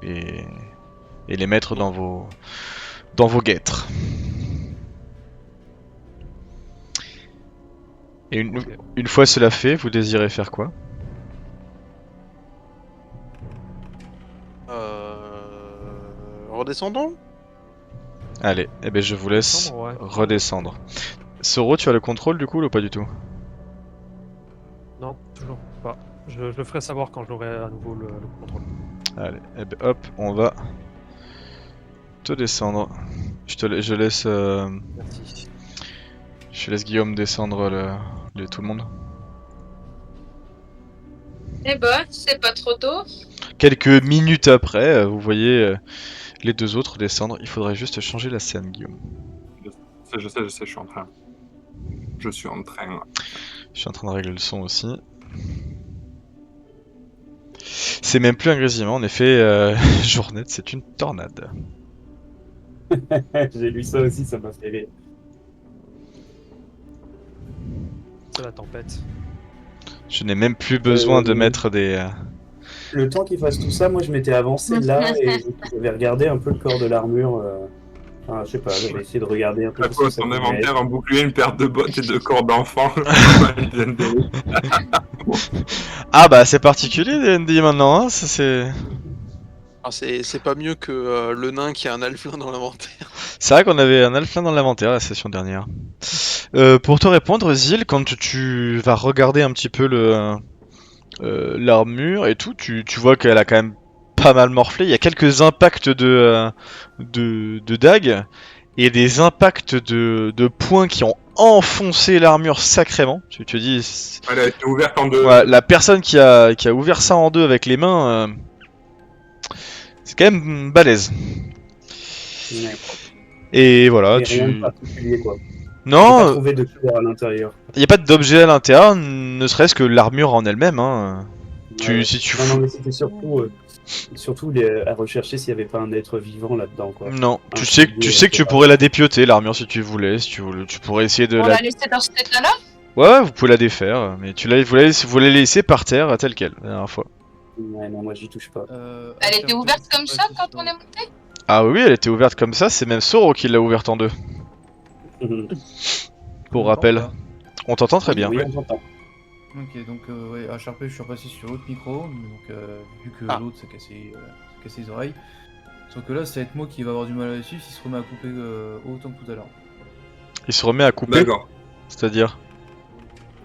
et les mettre dans vos guêtres. Et Ok. une fois cela fait, vous désirez faire quoi? Redescendons. Allez, eh ben je vous laisse Descendre, ouais. redescendre. Soro, tu as le contrôle du coup ou pas du tout? Non, toujours pas. Je le ferai savoir quand j'aurai à nouveau le contrôle. Allez, eh ben hop, on va te descendre. Je laisse Merci. je laisse Guillaume descendre tout le monde. Eh ben, c'est pas trop tôt. Quelques minutes après, vous voyez les deux autres descendre. Il faudrait juste changer la scène, Guillaume. Je sais, je suis en train. Je suis en train. Je suis en train de régler le son aussi. C'est même plus un grésillement, en effet, Journette, c'est une tornade. J'ai lu ça aussi, ça m'a fait rire. C'est la tempête. Je n'ai même plus besoin de mettre des... Le temps qu'il fasse tout ça, moi je m'étais avancé là et j'avais regardé un peu le corps de l'armure. Enfin, je sais pas, j'avais essayé de regarder un peu. À ce toi, que ça ton pouvait inventaire, un bouclier, une paire de bottes et 2 corps d'enfant. Ah bah c'est particulier D&D maintenant, hein, ça c'est... Ah, c'est pas mieux que le nain qui a un alflin dans l'inventaire. C'est vrai qu'on avait un alflin dans l'inventaire la session dernière. Pour te répondre, Zil, quand tu vas regarder un petit peu l'armure et tout, tu vois qu'elle a quand même pas mal morflé. Il y a quelques impacts de dagues et des impacts de poings qui ont enfoncé l'armure sacrément. Tu te dis, Elle a été ouverte en deux. ouais, la personne qui a ouvert ça en deux avec les mains, c'est quand même balèze. Ouais. Et voilà, Mais rien de tu... particulier, quoi. J'ai pas Non, trouvé de tour à l'intérieur. il n'y a pas d'objet à l'intérieur, ne serait-ce que l'armure en elle-même. Hein. Ouais. Si tu Non, fous... non, mais c'était surtout à rechercher s'il y avait pas un être vivant là-dedans, quoi. Non, Un tu sais soulier, que tu pourrais la dépioter, l'armure, si tu voulais. Si tu voulais, tu pourrais essayer de On la... l'a laissé dans cet état-là? Ouais, vous pouvez la défaire, mais vous la laisser par terre telle quelle, la dernière fois. Ouais, non, moi j'y touche pas. Elle était ouverte comme ça quand on est monté? Ah oui, elle était ouverte comme ça, c'est même Soro qui l'a ouverte en deux. Pour rappel. On t'entend très bien. Oui, on s'entend. Ok, donc ouais, à Sharpay, je suis repassé sur l'autre micro, donc vu que l'autre s'est cassé les oreilles. Sauf que là, ça va être moi qui va avoir du mal là-dessus s'il se remet à couper autant que tout à l'heure. Il se remet à couper, D'accord. c'est-à-dire...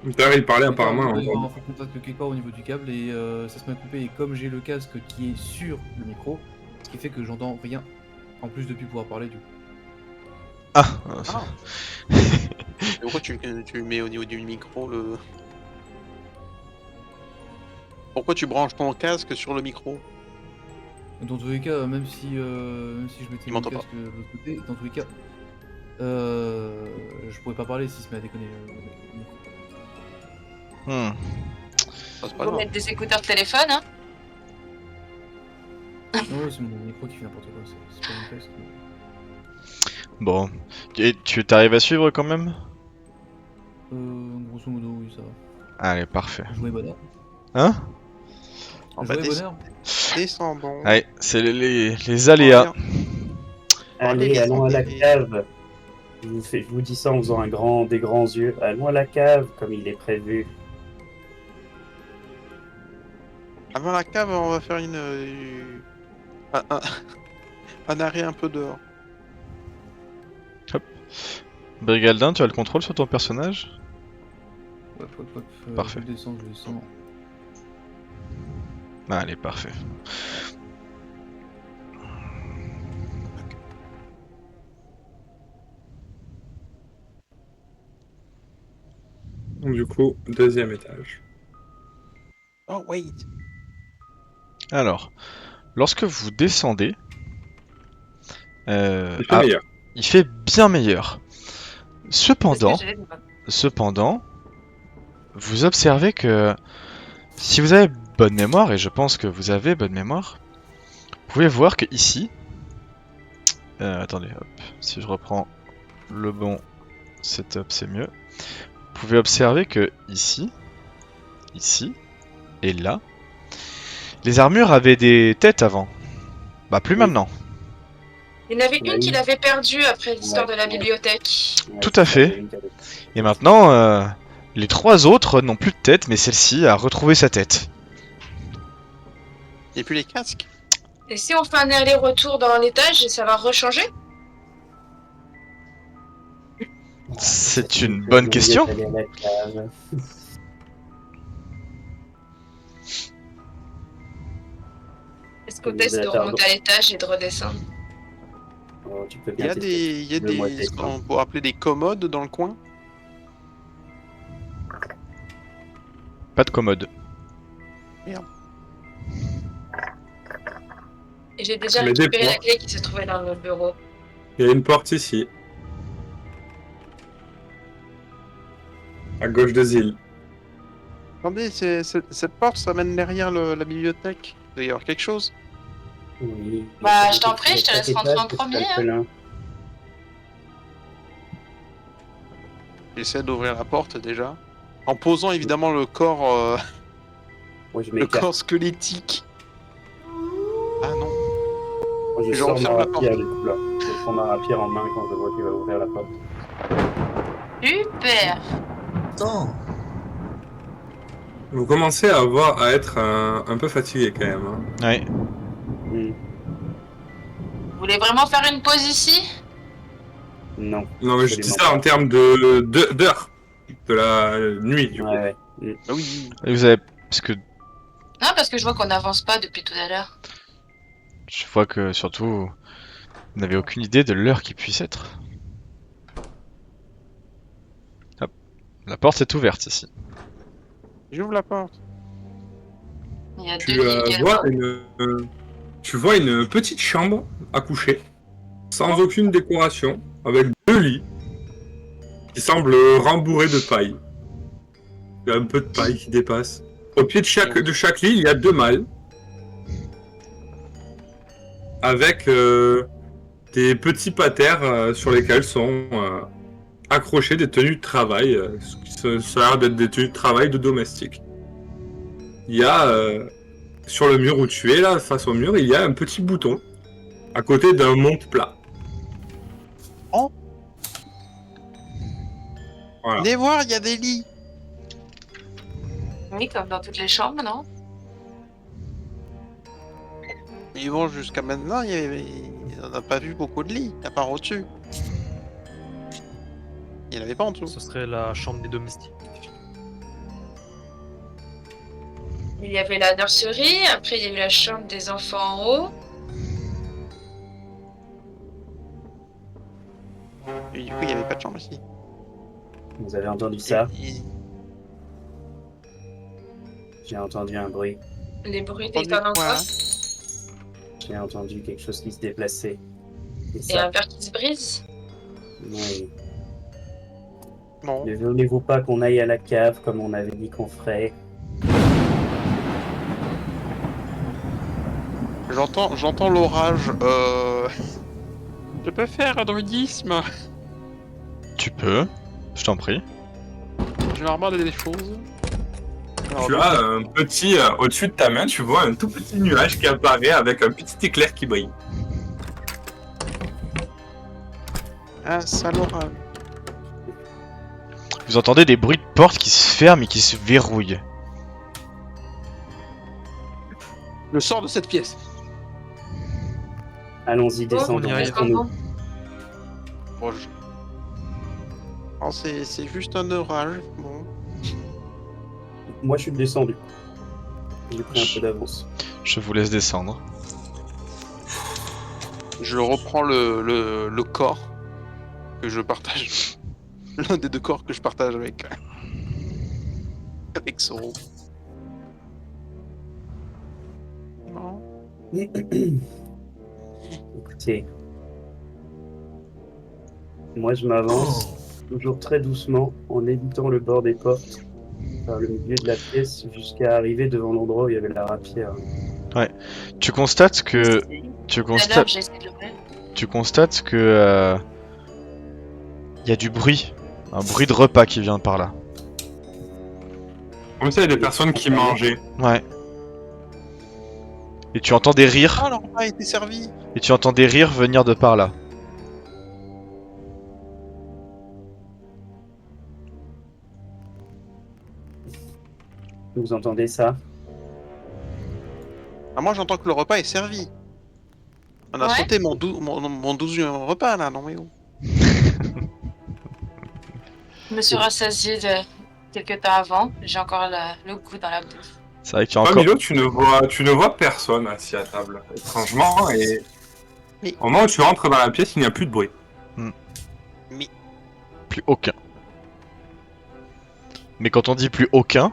D'ailleurs, il parlait apparemment. On est en contact quelque part au niveau du câble et ça se met à couper. Et comme j'ai le casque qui est sur le micro, ce qui fait que j'entends rien en plus depuis pouvoir parler du coup. Ah, Mais pourquoi tu le mets au niveau du micro le... Pourquoi tu branches ton casque sur le micro? Dans tous les cas, même si je mettais Il mon m'entend casque de l'autre côté, dans tous les cas, je pourrais pas parler s'il se met à déconner le micro. Ah, c'est pas Faut grave. mettre des écouteurs de téléphone, hein? Ouais, c'est mon micro qui fait n'importe quoi, c'est pas mon casque. Bon. Et tu t'arrives à suivre quand même? Grosso modo, oui, ça va. Allez, parfait. Jouer bonheur. Hein? bah, Jouer bonheur. Descendons. Allez, c'est les aléas. Allez, allons à la cave. Je vous dis ça en faisant des grands yeux. Allons à la cave, comme il est prévu. Avant la cave, on va faire un arrêt un peu dehors. Brigaldin, tu as le contrôle sur ton personnage? Hop, hop, hop. Parfait. Je descends. Allez, parfait. Donc, du coup, deuxième étage. Oh, wait. Alors, lorsque vous descendez... Il fait meilleur. il fait bien meilleur. Cependant, Parce que j'ai- Cependant, vous observez que si vous avez bonne mémoire, et je pense que vous avez bonne mémoire, vous pouvez voir que ici, attendez, hop, si je reprends le bon setup, c'est mieux. Vous pouvez observer que ici et là, les armures avaient des têtes avant. Bah plus Oui. maintenant. Il y en avait Ouais, une qu'il oui. avait perdue après l'histoire Ouais, de la ouais. bibliothèque. Ouais, Tout à fait. Et maintenant, les trois autres n'ont plus de tête, mais celle-ci a retrouvé sa tête. Et puis les casques. Et si on fait un aller-retour dans l'étage, ça va rechanger? C'est une bonne question. Aller à la cave. Est-ce qu'on teste de remonter à l'étage et de redescendre? Oh, tu peux Il bien y a tester. des, Donne-moi ce tes qu'on pourrait appeler des commodes dans le coin. Pas de commode. Et j'ai déjà Mais des récupéré la portes. clé qui se trouvait dans le bureau. Il y a une porte ici. À gauche de Zil. Attendez, cette porte, ça mène derrière la bibliothèque. Il doit y avoir quelque chose. Oui. Bah, je t'en prie, je te laisse rentrer en premier, J'essaie d'ouvrir la porte déjà. En posant évidemment le corps, Moi, je le m'écarte. corps squelettique. Ah non. Moi, je Je sors referme ma la porte. rapière, du coup, là. Je prends ma rapière en main quand je vois qu'il va ouvrir la porte. Super! Attends. Vous commencez à être un peu fatigué quand même. Hein. Ouais. Hmm. Vous voulez vraiment faire une pause ici? Non. Non, mais je dis Absolument ça pas. en termes d'heure. De la nuit, du coup. Ouais, ouais. Ah oui. Et vous avez... Parce que Non, parce que je vois qu'on n'avance pas depuis tout à l'heure. je vois que surtout, vous n'avez aucune idée de l'heure qui puisse être. Hop. La porte est ouverte ici. J'ouvre la porte. Il y a Tu, deux lits également. tu vois une petite chambre à coucher, sans aucune décoration, avec 2 lits, qui semblent rembourrés de paille. Il y a un peu de paille qui dépasse. Au pied de chaque lit, il y a 2 malles, avec des petits patères sur lesquels sont accrochées des tenues de travail, ça a l'air d'être des tenues de travail de domestiques. Il y a sur le mur où tu es, là, face au mur, il y a un petit bouton à côté d'un monte-plat. Oh. Voilà. Venez voir, il y a des lits. Oui, comme dans toutes les chambres, non? Mais bon, jusqu'à maintenant, on n'a pas vu beaucoup de lits, à part au-dessus. Il n'y en avait pas en dessous. Ce serait la chambre des domestiques. Il y avait la nurserie, après il y a eu la chambre des enfants en haut. Et du coup, il n'y avait pas de chambre ici. Vous avez entendu ça? Et- J'ai entendu un bruit. Les bruits Entendu d'étonnement quoi, quoi? J'ai entendu quelque chose qui se déplaçait. Et Et ça, un verre qui se brise. oui. Non. Ne voulez-vous pas qu'on aille à la cave comme on avait dit qu'on ferait? J'entends l'orage. Je peux faire un druidisme. Tu peux, je t'en prie. Je vais regarder des choses. Alors, Tu as un petit, au-dessus de ta main, tu vois un tout petit nuage qui apparaît avec un petit éclair qui brille. Ah, ça l'orage. Vous entendez des bruits de portes qui se ferment et qui se verrouillent. Je sors de cette pièce. Allons-y, descendons. on y arrive. Laissons-nous. Bon, oh, c'est juste un orage. Bon. Moi, je suis descendu. J'ai pris un peu d'avance. Je vous laisse descendre. Je reprends le corps que je partage. L'un des 2 corps que je partage avec Soro. Non. Écoutez, moi je m'avance toujours très doucement en évitant le bord des portes par le milieu de la pièce jusqu'à arriver devant l'endroit où il y avait la rapière. Tu constates que... Tu Tout à l'heure, constates... j'ai essayé de l'ouvrir. Tu constates que... y a du bruit. Un bruit de repas qui vient de par là. Comme ça, il y a des personnes qui mangeaient. Ouais. Et tu entends des rires. Ah, le repas a été servi. Et tu entends des rires venir de par là. Vous entendez ça? Ah, moi, j'entends que le repas est servi. On a Ouais. sauté mon 12e repas, là, non mais oh. Je me suis rassasiée de quelques temps avant. J'ai encore le goût dans la bouche. C'est vrai qu'il y a Toi, encore... Milo, tu ne vois personne assis à table, étrangement, et Oui. au moment où tu rentres dans la pièce, il n'y a plus de bruit. Plus aucun. Mais quand on dit plus aucun,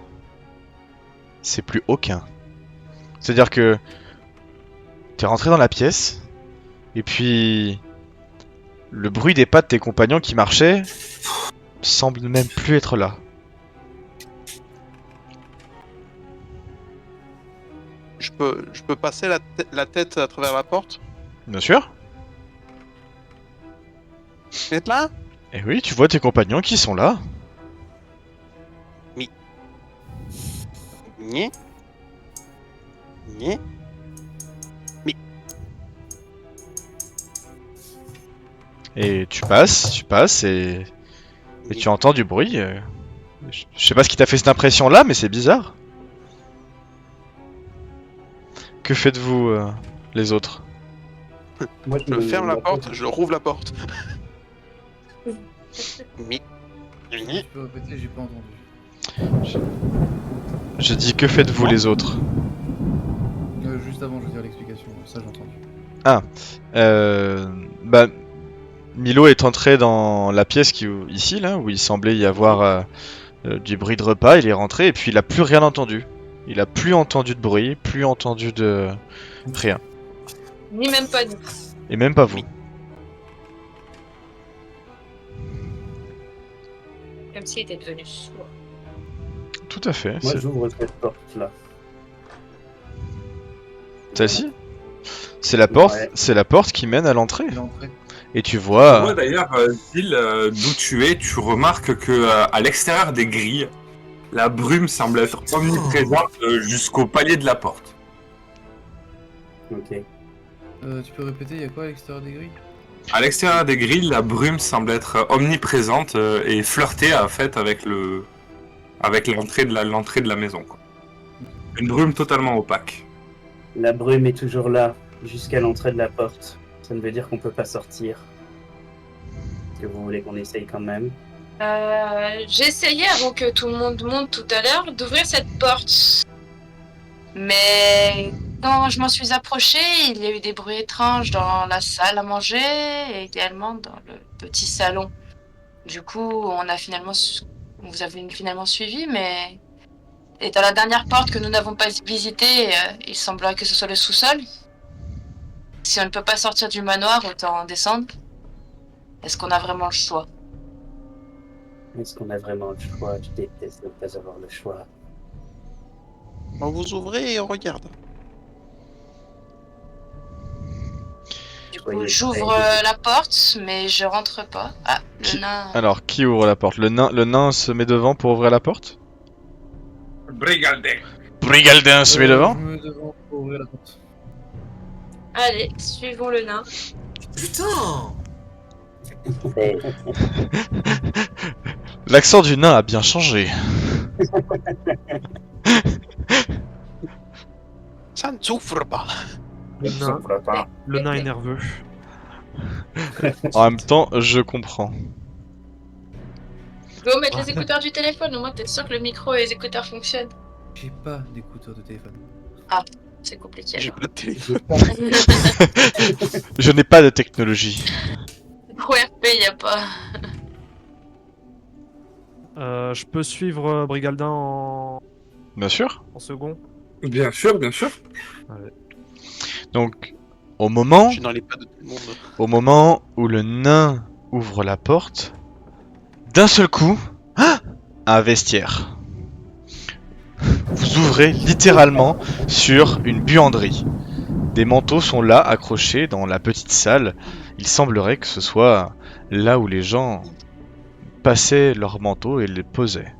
c'est plus aucun. C'est-à-dire que t'es rentré dans la pièce, et puis le bruit des pas de tes compagnons qui marchaient semble même plus être là. Je peux passer la tête à travers la porte. Bien sûr. Vous êtes là? Et oui, tu vois tes compagnons qui sont là. Nyeh. Nyeh. Et tu passes et tu entends du bruit. Je sais pas ce qui t'a fait cette impression là, mais c'est bizarre. Que faites-vous les autres? Moi, Je ferme la porte, je rouvre la porte. Mi. Tu peux répéter, j'ai pas entendu. Je dis que faites-vous les autres? Juste avant, je veux dire l'explication, ça j'ai entendu. Bah, Milo est entré dans la pièce ici, là, où il semblait y avoir du bruit de repas. Il est rentré et puis il a plus rien entendu. Il a plus entendu de bruit, plus entendu de rien. Ni même pas nous. Et même pas vous. Comme s'il était devenu sourd. Tout à fait. Moi, c'est- j'ouvre cette porte-là. Celle-ci? C'est la porte, Ouais. c'est la porte qui mène à l'entrée. L'entrée. Et tu vois. Moi d'ailleurs, Zil, d'où tu es, tu remarques que à l'extérieur des grilles, la brume semble être omniprésente jusqu'au palier de la porte. Ok. Tu peux répéter, il y a quoi à l'extérieur des grilles? À l'extérieur des grilles, la brume semble être omniprésente et flirter en fait avec l'entrée de la maison. Quoi. Une brume totalement opaque. La brume est toujours là, jusqu'à l'entrée de la porte. Ça ne veut dire qu'on peut pas sortir. Est-ce que vous voulez qu'on essaye quand même? J'ai essayé avant que tout le monde monte tout à l'heure d'ouvrir cette porte. Mais quand je m'en suis approchée, il y a eu des bruits étranges dans la salle à manger et également dans le petit salon. Du coup, vous avez finalement suivi, mais... Et dans la dernière porte que nous n'avons pas visitée, il semblerait que ce soit le sous-sol. Si on ne peut pas sortir du manoir, autant descendre. Est-ce qu'on a vraiment le choix? Est-ce qu'on a vraiment le choix? Je déteste ne pas avoir le choix. Bon, vous ouvrez et on regarde. Du coup, j'ouvre la porte, mais je rentre pas. Ah, le nain... Alors, qui ouvre la porte? Le nain se met devant pour ouvrir la porte? Brigaldin. Brigaldin se met devant? Je me devant pour ouvrir la porte. Allez, suivons le nain. Putain! L'accent du nain a bien changé. Ça ne souffre pas. Le nain est nerveux. En même temps, je comprends. Go mettre les écouteurs du téléphone, au moins t'es sûr que le micro et les écouteurs fonctionnent. J'ai pas d'écouteur de téléphone. C'est compliqué. J'ai alors. pas de téléphone. Je n'ai pas de technologie. Pro RP, y a pas. Je peux suivre Brigaldin en Bien sûr. second. Bien sûr, bien sûr. Donc, au moment Je suis dans les pas de tout le monde. où le nain ouvre la porte, d'un seul coup, un vestiaire. Vous ouvrez littéralement sur une buanderie. Des manteaux sont là, accrochés dans la petite salle. Il semblerait que ce soit là où les gens passaient leurs manteaux et les posaient.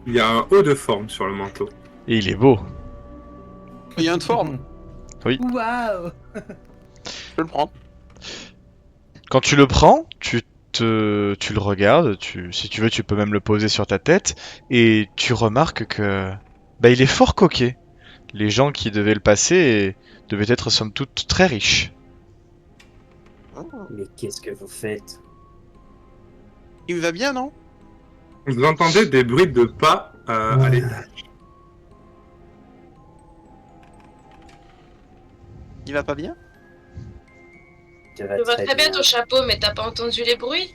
Il y a un haut de forme sur le manteau. Et il est beau. Il y a une forme. Waouh! Je peux le prendre. Quand tu le prends, tu le regardes, si tu veux, tu peux même le poser sur ta tête, et tu remarques que il est fort coquet. Les gens qui devaient le passer devaient être somme toute très riches. Mais qu'est-ce que vous faites? Il va bien, non? Vous entendez des bruits de pas à l'étage. Il va pas bien? Ça Tu vas très bien ton chapeau, mais t'as pas entendu les bruits?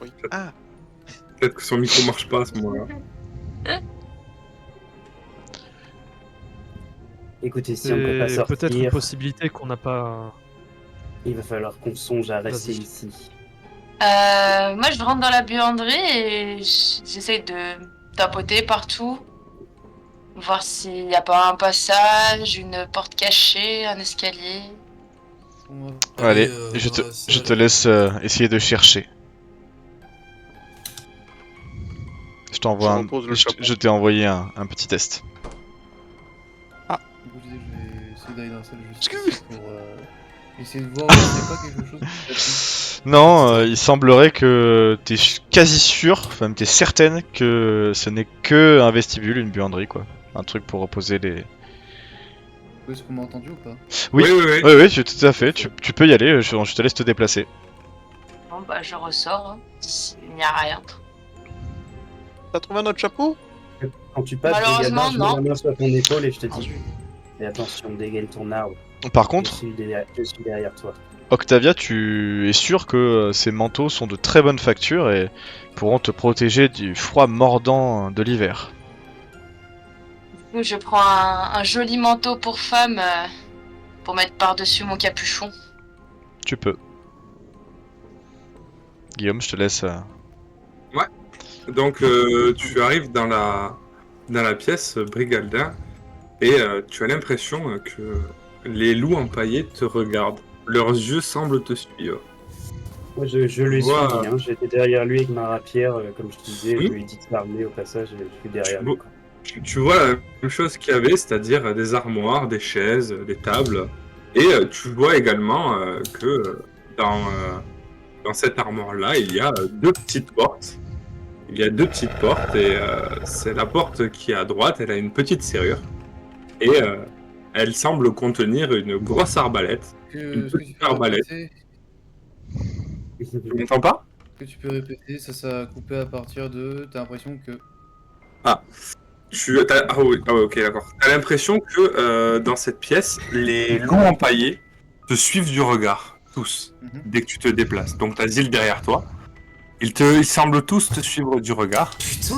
Oui. Ah, Peut-être que son micro marche pas à ce moment-là. Écoutez, si on peut pas C'est sortir, peut-être une possibilité qu'on n'a pas. il va falloir qu'on songe à rester Vas-y. ici. Moi, je rentre dans la buanderie et j'essaie de tapoter partout. Voir s'il n'y a pas un passage, une porte cachée, un escalier. Allez, je te laisse essayer de chercher. Je t'envoie Je repose le chapeau. je t'ai envoyé un petit test. Du coup, je disais, je vais essayer d'aller dans la salle juste pour essayer de voir s'il n'y a pas quelque chose qui t'attire. Non, il semblerait que t'es quasi sûr, enfin t'es certaine que ce n'est que un vestibule, une buanderie quoi. un truc pour reposer les... Est-ce qu'on m'a entendu ou pas? Oui. oui. Oui, tout à fait, tu peux y aller, je te laisse te déplacer. Bon, bah, je ressors. Hein. Il n'y a rien. T'as trouvé un autre chapeau? Quand tu passes, Malheureusement, je mets non. la main sur ton épaule et je te dis fais attention, dégaine ton arbre. Par contre, Je suis derrière toi. Octavia, tu es sûr que ces manteaux sont de très bonne facture et pourront te protéger du froid mordant de l'hiver. Du coup, je prends un joli manteau pour femme pour mettre par-dessus mon capuchon. Tu peux. Guillaume, je te laisse... Donc tu arrives dans la pièce, Brigaldin, et tu as l'impression que les loups empaillés te regardent. Leurs yeux semblent te suivre. Moi, je lui suis Voilà. dit, hein, j'étais derrière lui avec ma rapière, comme je te disais, Oui. je lui ai dit de s'armer au passage, je suis derrière Tu lui. vois- Tu vois la même chose qu'il y avait, c'est-à-dire des armoires, des chaises, des tables. Et tu vois également que dans cette armoire-là, il y a deux petites portes. Il y a deux petites portes et c'est la porte qui est à droite, elle a une petite serrure. Et elle semble contenir une grosse arbalète. Une Est-ce que tu petite peux arbalète. répéter? Tu m'entends pas? Est-ce que tu peux répéter? Ça a coupé à partir de... T'as l'impression que... Ah oui, ok, d'accord. T'as l'impression que dans cette pièce, les loups empaillés te suivent du regard, tous, dès que tu te déplaces. Donc t'as Zil derrière toi. Ils semblent tous te suivre du regard. Putain!